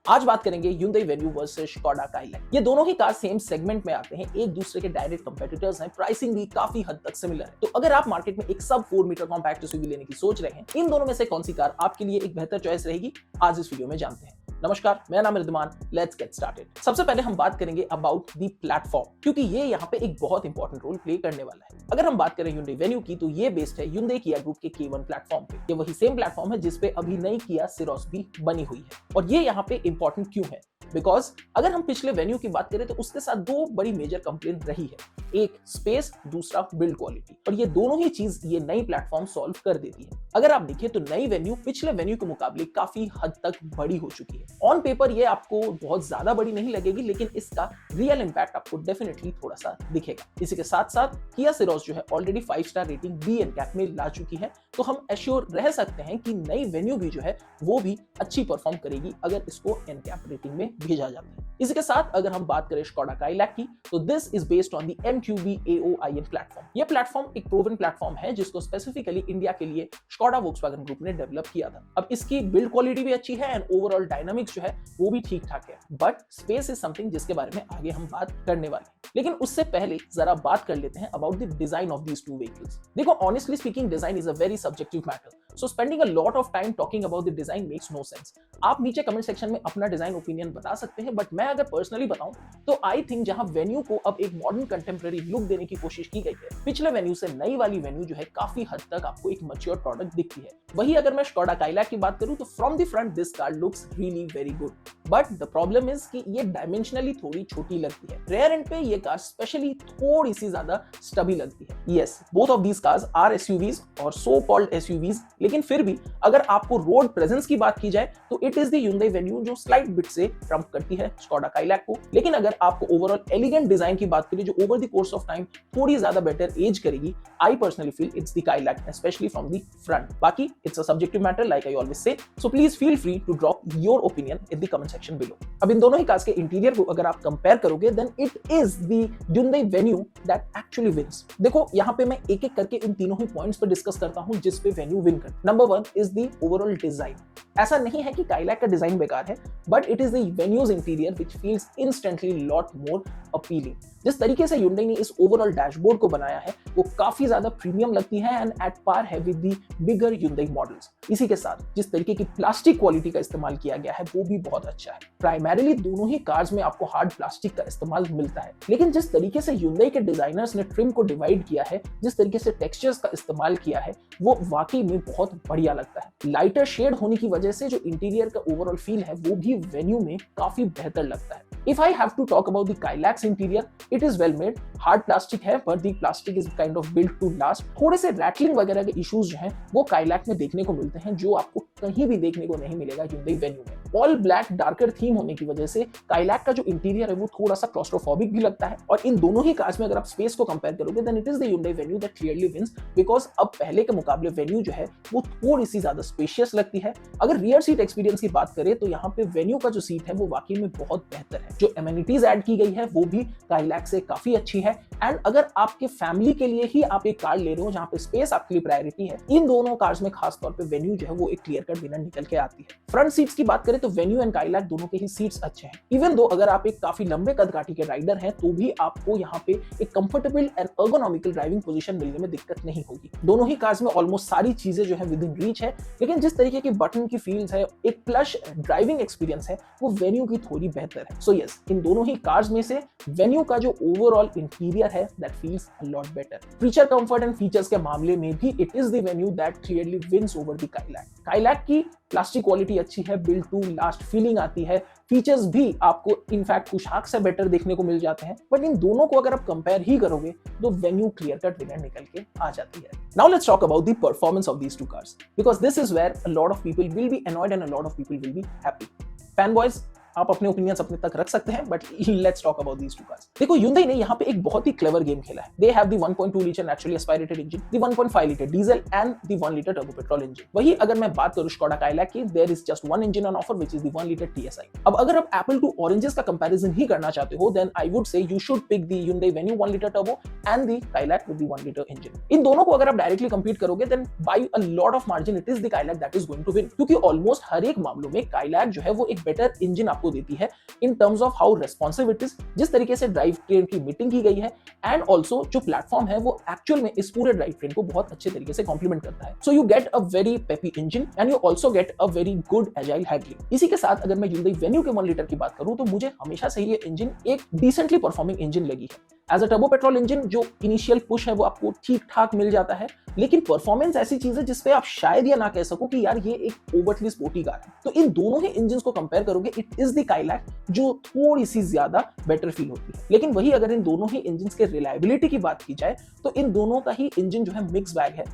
आज बात करेंगे Hyundai Venue versus Skoda Kodiaq। ये दोनों ही कार सेम सेगमेंट में आते हैं, एक दूसरे के डायरेक्ट कंपेटिटर्स हैं, प्राइसिंग भी काफी हद तक सिमिलर है। तो अगर आप मार्केट में एक सब 4 मीटर कॉम्पैक्ट एसयूवी लेने की सोच रहे हैं, इन दोनों में से कौन सी कार आपके लिए एक बेहतर चॉइस रहेगी, आज इस वीडियो में जानते हैं। नमस्कार, मेरा नाम है रिद्धमान, लेट्स गेट स्टार्टेड। सबसे पहले हम बात करेंगे अबाउट द प्लेटफॉर्म, क्योंकि ये यहाँ पे एक बहुत इंपॉर्टेंट रोल प्ले करने वाला है। अगर हम बात करें Hyundai Venue की, तो ये बेस्ड है Hyundai Kia ग्रुप के K1 प्लेटफॉर्म पे। ये वही सेम प्लेटफॉर्म है जिस पे अभी नई Kia Ceros भी बनी हुई है। और ये यहाँ पे इंपॉर्टेंट क्यों है? बिकॉज अगर हम पिछले वेन्यू की बात करें तो उसके साथ दो बड़ी मेजर कंप्लेन रही है, एक स्पेस, दूसरा बिल्ड क्वालिटी। और ये दोनों ही चीज ये नई प्लेटफॉर्म सॉल्व कर देती है। अगर आप देखें तो नई वेन्यू पिछले वेन्यू के मुकाबले काफी हद तक बड़ी हो चुकी है। ऑन पेपर ये आपको बहुत ज्यादा बड़ी नहीं लगेगी, लेकिन इसका रियल इंपैक्ट आपको डेफिनेटली थोड़ा सा दिखेगा। इसी के साथ साथ Kia Ceros जो है already 5 star rating B NCAP में ला चुकी है, तो हम एश्योर रह सकते हैं कि नई वेन्यू भी जो है वो भी अच्छी परफॉर्म करेगी अगर इसको NCAP रेटिंग में भेजा जाता है। इसी के साथ अगर हम बात करें Skoda Kodiaq की, तो this is based on the MQB AOIN platform. ये प्लेटफॉर्म एक प्रूवन प्लेटफॉर्म है जिसको स्पेसिफिकली इंडिया के लिए Skoda Volkswagen ग्रुप ने डेवलप किया था। अब इसकी बिल्ड क्वालिटी भी अच्छी है एंड ओवरऑल डायनामिक्स जो है वो भी ठीक ठाक है, बट स्पेस इज समथिंग जिसके बारे में आगे हम बात करने वाले हैं। लेकिन उससे पहले जरा बात कर लेते हैं about the design of these two vehicles. देखो, honestly speaking design is a very subjective matter, so spending a lot of time talking about the design makes no sense. आप नीचे कमेंट सेक्शन में अपना डिजाइन ओपिनियन बता सकते हैं, but मैं अगर पर्सनली बताऊं तो आई थिंक जहां वेन्यू को अब एक मॉडर्न कंटेम्परेरी लुक देने की कोशिश की गई है, पिछले वेन्यू से नई वाली वेन्यू जो है काफी हद तक आपको एक मैच्योर प्रोडक्ट दिखती है। वही अगर मैं Skoda Kodiaq की बात करूं तो from the front this car looks really very good, but the problem is कि ये डायमेंशनली थोड़ी छोटी लगती है। रेयर एंड पे ये कार स्पेशली थोड़ी सी ज्यादा स्टबी लगती है। Yes, both of these cars are SUVs और सो कॉल्ड SUVs, लेकिन फिर भी अगर आपको रोड प्रेजेंस की बात की जाए तो it is the Hyundai Venue जो स्लाइट बिट से ट्रम्प करती है Skoda Kodiaq को। लेकिन अगर आपको ओवरऑल एलिगेंट डिजाइन की बात करें जो over the course of time थोड़ी ज्यादा बेटर एज करेगी, I personally feel it's the Kodiaq, specially from the front. बाकी it's a subjective matter like I always say, so please feel free to drop your opinion in the comment section below. अब इन दोनों ही cars के interior को अगर आप compare करोगे then it is the Hyundai Venue that actually wins. देखो, यहाँ पे मैं एक एक करके इन तीनों ही पॉइंट्स पर डिस्कस करता हूँ जिस पे वेन्यू विन कर। Number 1 is the overall design. ऐसा नहीं है कि Kodiaq का डिजाइन बेकार है, but it is the venues interior which feels instantly lot more appealing. जिस तरीके से Hyundai ने इस ओवरऑल डैशबोर्ड को बनाया है वो काफी ज्यादा प्रीमियम लगती है एंड एट पार है with the bigger Hyundai models. इसी के साथ जिस तरीके की प्लास्टिक क्वालिटी का इस्तेमाल किया गया है वो भी बहुत अच्छा है। प्राइमरीली दोनों ही कार्स में आपको हार्ड प्लास्टिक का इस्तेमाल मिलता है, लेकिन जिस तरीके से Hyundai के डिजाइनर्स ने ट्रिम को डिवाइड किया है, जिस तरीके से टेक्सचर्स का इस्तेमाल किया है, वो वाकई में बहुत बढ़िया लगता है। लाइटर शेड होने की वजह से जो इंटीरियर का ओवरऑल फील है वो भी वेन्यू में काफी बेहतर लगता है। If I have to talk about the Kodiaq's interior, it is well made. Hard plastic है, but the plastic is kind of built to last. थोड़े से रैटलिंग वगैरह के इश्यूज जो हैं वो Kodiaq में देखने को मिलते हैं, जो आपको कहीं भी देखने को नहीं मिलेगा Hyundai Venue में। ऑल ब्लैक डार्कर थीम होने की वजह से Kodiaq का जो इंटीरियर है वो थोड़ा सा क्लॉस्ट्रोफोबिक भी लगता है। और इन दोनों ही कार्स में अगर आप स्पेस को कंपेयर करोगे then it is the Hyundai Venue that clearly wins, because अब पहले के मुकाबले वेन्यू जो है वो थोड़ी सी ज्यादा स्पेशियस लगती है। अगर रियर सीट एक्सपीरियंस की बात करें तो यहाँ पे वेन्यू का जो सीट है वो वाकई में बहुत बेहतर है। जो एमिनिटीज ऐड की गई है वो भी Kodiaq से काफी अच्छी है। एंड अगर आपके फैमिली के लिए ही आप एक कार ले रहे हो जहां पे स्पेस आपके लिए प्रायोरिटी है, इन दोनों कार्स में खास तौर पे वेन्यू जो है वो एक क्लियर कट विनर निकल के आती है। फ्रंट सीट्स की बात करें तो वेन्यू एंड Kodiaq दोनों के ही सीट्स अच्छे हैं। इवन दो अगर आप एक काफी लंबे कद काठी के राइडर हैं तो भी आपको यहाँ पे एक कंफर्टेबल एंड अर्गोनॉमिकल ड्राइविंग पोजीशन मिलने में दिक्कत नहीं होगी। दोनों ही कार्स में ऑलमोस्ट सारी चीजें जो है विद इन रीच है, लेकिन जिस तरीके की बटन की फील्स है, एक प्लश ड्राइविंग एक्सपीरियंस है, वो वेन्यू की थोड़ी बेहतर है। सो यस, इन दोनों ही कार्स में से वेन्यू का जो ओवरऑल इंटीरियर है that feels a lot better. Feature comfort and features के मामले में भी it is the Venue that clearly wins over the Kodiaq की प्लास्टिक क्वालिटी अच्छी है, बिल्ड टू लास्ट फीलिंग आती है, फीचर्स भी आपको इनफैक्ट कुशाक से बेटर देखने को मिल जाते हैं। बट इन दोनों को अगर आप कंपेयर ही करोगे तो वेन्यू क्लियर कट विनर निकल के आ जाती है। Now let's talk about the performance of these two cars, because this is where a lot of people will be annoyed and a lot of people will be happy. Fanboys, आप अपने opinions अपने तक रख सकते हैं, but let's talk about these two cars. देखो Hyundai ने यहाँ पे एक बहुत ही क्लेवर गेम खेला है। They have the 1.2 litre naturally aspirated engine, the 1.5 litre diesel and the 1 litre turbo petrol engine. वही अगर मैं बात करूं Skoda Kailaq की, there is just one engine on offer which is the 1 litre TSI। अब अगर आप एप्पल टू ऑरेंजेस का कंपैरिजन ही करना चाहते हो, then I would say you should pick the Hyundai Venue 1 litre turbo and the Kailaq with the 1 litre engine. इन दोनों को अगर आप डायरेक्टली कंपीट करोगे, then by a lot of margin it is the Kailaq that is going to win, क्योंकि almost हर एक मामलों में Kailaq जो है वो एक बेटर इंजन आपको देती है in terms of how responsive it is, जिस तरीके से ड्राइव ट्रेन की मीटिंग की गई है, एंड ऑल्सो जो प्लेटफॉर्म है वो एक्चुअल में इस पूरे ड्राइव ट्रेन को बहुत अच्छे तरीके से कॉम्प्लीमेंट करता है। So you get a very peppy engine and you also get a very good agile handling. इसी के साथ अगर मैं Hyundai Venue के 1 लीटर की बात करूं, तो मुझे हमेशा से ये इंजन एक डिसेंटली परफॉर्मिंग इंजन लगी है। As a turbo petrol engine जो इनिशियल पुश है वो आपको ठीक ठाक मिल जाता है, लेकिन परफॉर्मेंस ऐसी चीज है जिसपे आप शायद या ना कह सको कि यार ये एक ओवरली स्पोर्टी कार है। तो इन दोनों ही इंजन को कंपेयर करोगे, इट इज द Kailaq जो थोड़ी सी ज्यादा बेटर फील होती है। लेकिन वही अगर इन दोनों ही इंजन के रिलायबिलिटी की बात की जाए, तो इन दोनों का ही इंजन जो है मिक्स बैग है।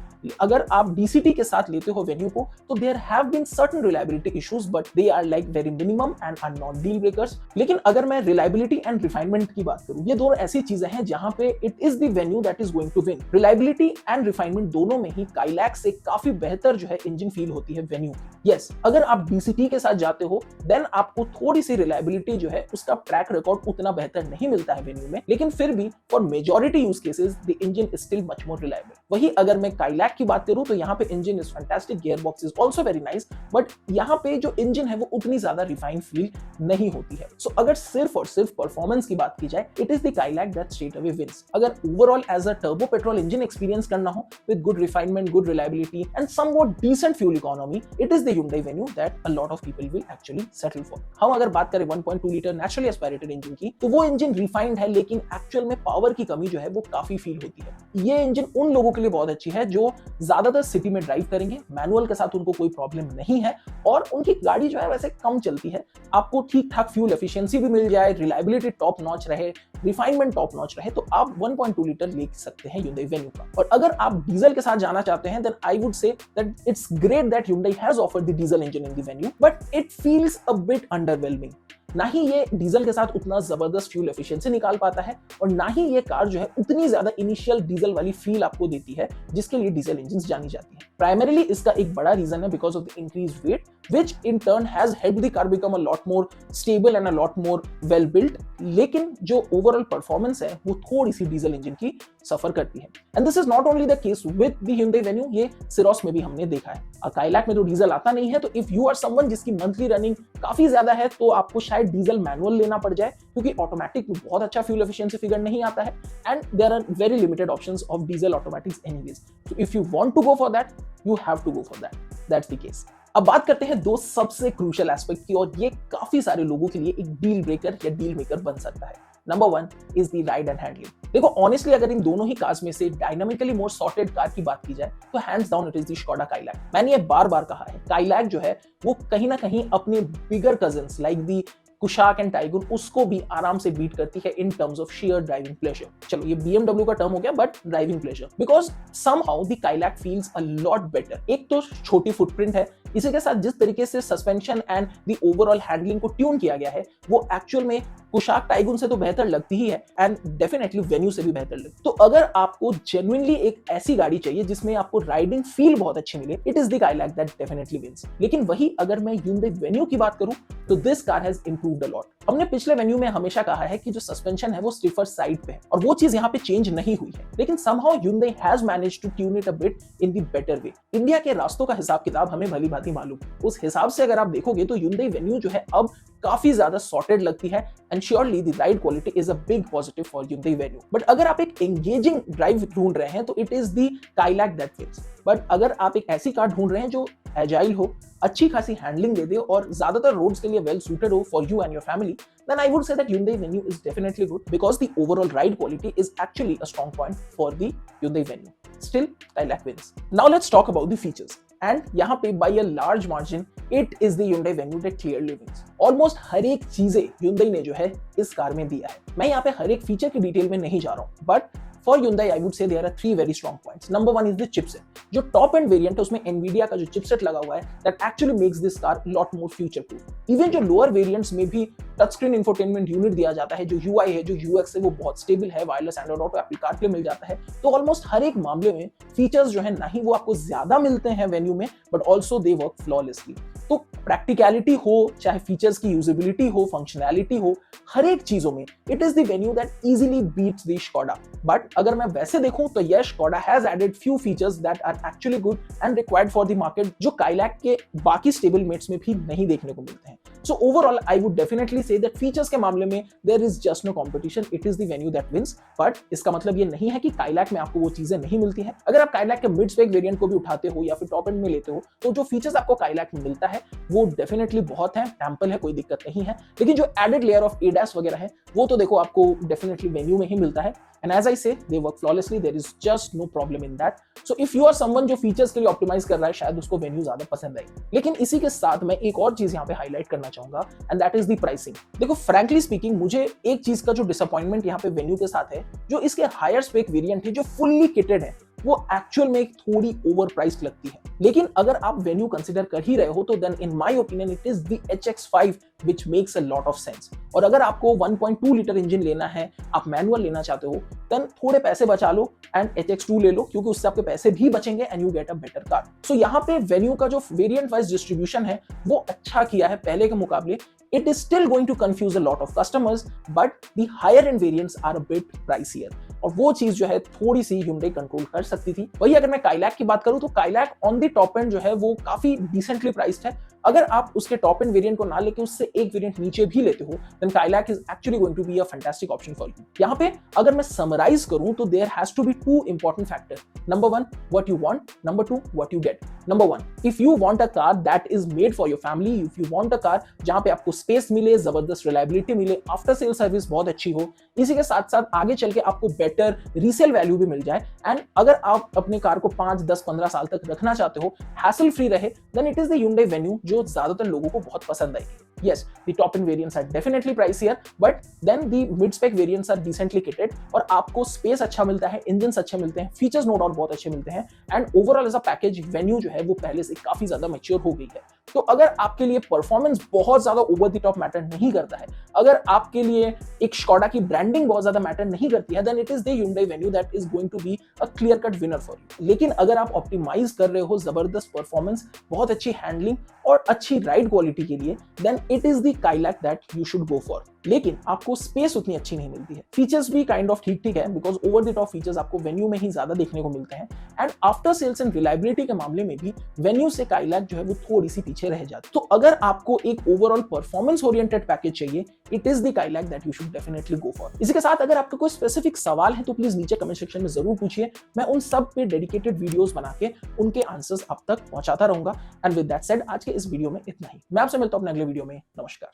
अगर आप DCT के साथ लेते हो Venue को, तो there have been certain reliability issues, but they are like very minimum and are not deal breakers. लेकिन अगर मैं रिलायबिलिटी एंड रिफाइनमेंट की बात करूं, ये दोनों ऐसी चीजें हैं जहां पे it is the Venue that is going to win. Reliability and refinement दोनों में ही Kailaq से काफी बेहतर जो है इंजन फील होती है Venue की। यस, अगर आप DCT के साथ जाते हो, देन आपको थोड़ी सी रिलायबिलिटी जो है उसका ट्रैक रिकॉर्ड उतना बेहतर नहीं मिलता है Venue में, लेकिन फिर भी for majority use cases the engine is still much more reliable. वही अगर मैं Kailaq की बात करूं, तो यहाँ पे engine is fantastic, gear box is also very nice, but यहाँ पे जो इंजन है वो उतनी ज्यादा रिफाइंड फील नहीं होती है। सो अगर सिर्फ और सिर्फ परफॉर्मेंस की बात की जाए, it is the Kailaq that straight away wins. अगर overall as a turbo petrol engine experience करना हो with good refinement, good reliability and somewhat decent fuel economy, it is the Hyundai Venue that a lot of people will actually settle for. हम अगर बात करें 1.2 litre naturally aspirated engine की, तो वो engine refined है, लेकिन एक्चुअल में पावर की कमी जो है वो काफी फील होती है। ये इंजन उन लोगों के लिए बहुत अच्छी है जो ज्यादातर सिटी में ड्राइव करेंगे, मैनुअल के साथ उनको कोई प्रॉब्लम नहीं है, और उनकी गाड़ी जो है वैसे कम चलती है, आपको ठीक ठाक फ्यूल एफिशिएंसी भी मिल जाए, रिलायबिलिटी टॉप नॉच रहे, रिफाइनमेंट टॉप नॉच रहे, तो आप 1.2 लीटर ले सकते हैं Hyundai Venue का। और अगर आप डीजल के साथ जाना चाहते हैं, then I would say that it's great that Hyundai has offered the diesel engine in the Venue, but it feels a bit underwhelming. ना ही ये डीजल के साथ उतना जबरदस्त फ्यूल एफिशिएंसी निकाल पाता है, और ना ही ये कार जो है उतनी ज्यादा इनिशियल डीजल वाली फील आपको देती है जिसके लिए डीजल इंजन जानी जाती है। प्राइमरीली इसका एक बड़ा रीजन है because of the increase weight, which in turn has helped the car become a lot more stable and a lot more well built, लेकिन जो ओवरऑल परफॉर्मेंस है वो थोड़ी सी डीजल इंजन की सफर करती है। And this is not only the case with the Hyundai Venue, ये Syros में भी हमने देखा है। Kailaq में तो डीजल आता नहीं है, तो इफ यू आर समवन जिसकी मंथली रनिंग काफी ज्यादा है, तो आपको शायद डीजल मैनुअल लेना पड़ जाए, क्योंकि ऑटोमेटिक में बहुत अच्छा फ्यूल एफिशिएंसी फिगर नहीं आता है, and there are very limited options of diesel automatics anyways. So if you want to go for that, you have to go for that, that's the case. अब बात करते हैं दो सबसे क्रूशियल एस्पेक्ट की, और ये काफी सारे लोगों के लिए एक डील ब्रेकर या डील मेकर बन सकता है। Number 1 is the ride and handling. देखो ऑनेस्टली अगर इन दोनों ही कार्स में से डायनामिकली मोर सॉर्टेड कार की बात की जाए, तो hands down it is the Skoda Kailaq। मैंने ये बार बार कहा है, Kailaq जो है वो कहीं ना कहीं अपने bigger cousins like the Kushaq and Taigun उसको भी आराम से बीट करती है in terms of sheer driving pleasure. चलो ये BMW का टर्म हो गया, but driving pleasure, because somehow the Kailaq feels a lot better. एक तो छोटी फुटप्रिंट है, इसी के साथ जिस तरीके से suspension and the overall handling को ट्यून किया गया है, वो एक्चुअल में कुशाक टाइगुन से तो बेहतर लगती ही है, एंड डेफिनेटली Venue से भी बेहतर लगती। तो अगर आपको जेन्युइनली एक ऐसी गाड़ी चाहिए जिसमें आपको राइडिंग फील बहुत अच्छी मिले, it is the Kailaq that definitely wins. लेकिन वही अगर मैं Hyundai Venue की बात करूं, तो this car has improved a lot. हमने पिछले Venue में हमेशा कहा है कि जो सस्पेंशन है वो स्टिफर साइड पे है, और वो चीज यहाँ पे चेंज नहीं हुई है, लेकिन somehow Hyundai has managed to tune it a bit in the better way. India के रास्तों का हिसाब किताब हमें भली भांति मालूम, उस हिसाब से अगर आप देखोगे तो Hyundai Venue जो है अब काफी ज्यादा सॉर्टेड लगती है, and surely the ride quality is a big positive for Hyundai Venue। But अगर आप एक एंगेजिंग ड्राइव ढूंढ रहे हैं, तो it is the Kailaq that fits. But अगर आप एक ऐसी कार ढूंढ रहे हैं जो एजाइल हो, अच्छी खासी हैंडलिंग दे दे, और ज्यादातर रोड्स के लिए वेल सूटेड हो for you and your family, then I would say that Hyundai Venue is definitely good, because the overall ride quality is actually a strong point for the Hyundai Venue. Still, Kailaq wins. Now let's talk about the features. And यहाँ पे by a large margin, it is the Hyundai Venue that clearly wins. Almost हर एक चीजें Hyundai ने जो है इस car में दिया है। मैं यहाँ पे हर एक फीचर की डिटेल में नहीं जा रहा हूँ, but for Hyundai I would say there are 3 very strong points. Number 1 is the chipset. जो टॉप एंड वेरिएंट है उसमें Nvidia का जो चिपसेट लगा हुआ है that actually makes this car lot more future proof. Even जो लोअर वेरिएंट्स में भी टच स्क्रीन इंफोटेनमेंट यूनिट दिया जाता है, जो UI है, जो UX है, वो बहुत स्टेबल है, wireless Android Auto, Apple CarPlay मिल जाता है। तो ऑलमोस्ट हर एक मामले में फीचर्स जो है ना ही वो आपको ज्यादा मिलते हैं वेन्यू में, but also they work flawlessly. तो प्रैक्टिकलिटी हो, चाहे फीचर्स की यूजेबिलिटी हो, फंक्शनैलिटी हो, हर एक चीजों में it is the Venue that easily beats the Škoda। But अगर मैं वैसे देखूं तो yes, Škoda has added few features that are actually good and required for the market, जो काइलैक के बाकी स्टेबल मेट्स में भी नहीं देखने को मिलते हैं। So overall I would definitely say that features के मामले में there is just no competition, it is the Venue that wins. But इसका मतलब ये नहीं है कि काइलैक में आपको वो चीजें नहीं मिलती हैं। अगर आप काइलैक के मिड स्पेक वेरिएंट को भी उठाते हो या फिर टॉप एंड में लेते हो, तो जो फीचर्स आपको काइलैक में मिलता है वो डेफिनेटली बहुत है, एम्पल है, कोई दिक्कत नहीं है। लेकिन जो एडेड लेयर ऑफ ADAS वगैरह है वो तो देखो आपको डेफिनेटली वेन्यू में ही मिलता है। And as I say, they work flawlessly. There is just no problem in that. So if you are someone जो फीचर्स के लिए ऑप्टिमाइज कर रहा है, शायद उसको वेन्यू ज्यादा पसंद आएगी। लेकिन इसी के साथ मैं एक और चीज यहाँ पे हाईलाइट करना चाहूंगा, and that is the pricing. देखो फ्रैंकली स्पीकिंग, मुझे एक चीज का जो डिसअपॉइंटमेंट यहाँ पे वेन्यू के साथ है, जो इसके हायर स्पेक वेरिएंट है, जो फुल्ली किटेड है, वो एक्चुअल में थोड़ी ओवर प्राइस्ड लगती है। लेकिन अगर आप वेन्यू कंसीडर कर ही रहे हो तो then in my opinion it is the HX5 which makes a lot of sense. और अगर आपको 1.2 लीटर इंजन लेना है, आप मैनुअल लेना चाहते हो, देन थोड़े पैसे बचा लो एंड HX2 ले लो, क्योंकि उससे आपके पैसे भी बचेंगे and you get a better car. So यहाँ पे वेन्यू का जो वेरिएंट वाइज डिस्ट्रीब्यूशन है वो अच्छा किया है पहले के मुकाबले। It is still going to confuse a lot of customers, but the higher end variants are a bit pricier. और वो चीज जो है थोड़ी सी Hyundai कंट्रोल कर सकती थी। वही अगर मैं काइलैक की बात करूं तो Kylaq on the top and जो है वो काफी डिसेंटली प्राइस्ड है। अगर आप उसके टॉप एंड वेरिएंट को ना लेके उससे एक वेरिएंट नीचे भी लेते हो, then Kylaq is actually going to be a fantastic option for you. यहाँ पे अगर मैं समराइज करूं तो there has to be 2 important factor. Number 1, what you want, number 2, what you get. Number 1, if you want a car that is made for your family, if you want a car जहां पे आपको space मिले, जबरदस्त reliability मिले, after sale service बहुत अच्छी हो, इसी के साथ साथ आगे चल के आपको बेटर रीसेल वैल्यू भी मिल जाए, एंड अगर आप अपने कार को 5, 10, 15 साल तक रखना चाहते हो, हैसल फ्री रहे, then it is the Hyundai Venue जो ज्यादातर लोगों को बहुत पसंद आएगी। Yes, the top end variants are definitely pricier, but then the mid spec variants are decently kitted और आपको स्पेस अच्छा मिलता है, इंजन्स अच्छे मिलते हैं, फीचर्स नो डाउट बहुत अच्छे मिलते हैं, and overall as a package Venue जो है वो पहले से काफी ज्यादा मैच्योर हो गई है। तो अगर आपके लिए परफॉर्मेंस बहुत ज्यादा ओवर द टॉप मैटर नहीं करता है, अगर आपके लिए एक Škoda की ब्रांडिंग बहुत ज्यादा मैटर नहीं करती है, then it is the Hyundai Venue that is going to be a clear cut winner for you. लेकिन अगर आप ऑप्टिमाइज कर रहे हो जबरदस्त परफॉर्मेंस, बहुत अच्छी हैंडलिंग और अच्छी राइड क्वालिटी के लिए, then it is the Kylaq that you should go for. लेकिन आपको स्पेस उतनी अच्छी नहीं मिलती है, फीचर्स भी काइंड ऑफ ठीक ठीक है, because over the top features आपको वेन्यू में ही ज्यादा देखने को मिलते हैं, and after sales and reliability के मामले में भी वेन्यू से काइलैक जो है वो थोड़ी सी पीछे रह जाती है। तो अगर आपको एक ओवरऑल परफॉर्मेंस ओरिएंटेड पैकेज चाहिए, it is the Kylaq that you should definitely go for. इसी के साथ अगर आपका कोई स्पेसिफिक सवाल है तो प्लीज नीचे कमेंट सेक्शन में जरूर पूछिए, मैं उन सब पे डेडिकेटेड वीडियोस बना के उनके आंसर्स आप तक पहुंचाता रहूंगा। एंड विद दैट सेड, आज के इस वीडियो में इतना ही। मैं आपसे मिलता हूं अपने अगले वीडियो में। नमस्कार।